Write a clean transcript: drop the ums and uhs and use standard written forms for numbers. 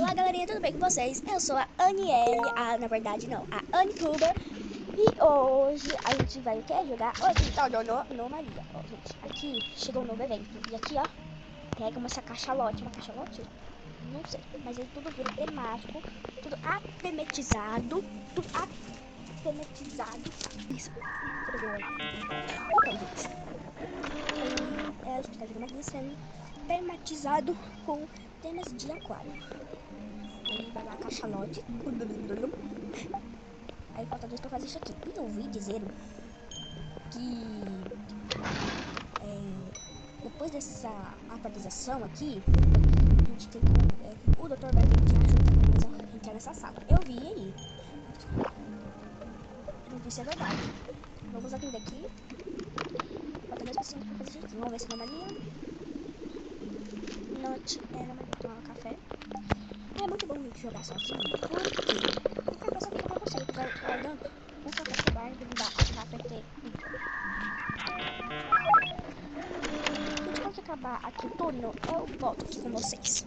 Olá galerinha, tudo bem com vocês? Eu sou a Aniele, na verdade não, a Anituber. E hoje a gente vai o quê? Jogar Hospital da Anomalia. Ó, gente, aqui chegou um novo evento. E aqui, ó, pega uma cachalote. Uma cachalote? Não sei, mas aí tudo vira temático, tudo atemetizado, tudo atemetizado. Isso, tudo bem. Então, gente, a gente tá jogando aqui sendo tematizado com temas de aquário. Aí vai lá, cachalote. Aí falta 2 pra fazer isso aqui. E ouvi dizer que depois dessa atualização aqui, a gente tem que, o doutor vai vir te ajudar a entrar nessa sala. Eu vi aí. Não sei se é verdade. Vamos atender aqui. Falta 2 pacientes pra fazer isso aqui. Vamos ver se é anomalia. Note é anomalia. Tomar um café. É muito bom a gente jogar sozinho. Por quê? Porque a cabeça fica pra você. Vai guardando o café pro bar e dá a PT. Gente, quando acabar aqui o turno, eu volto aqui com vocês.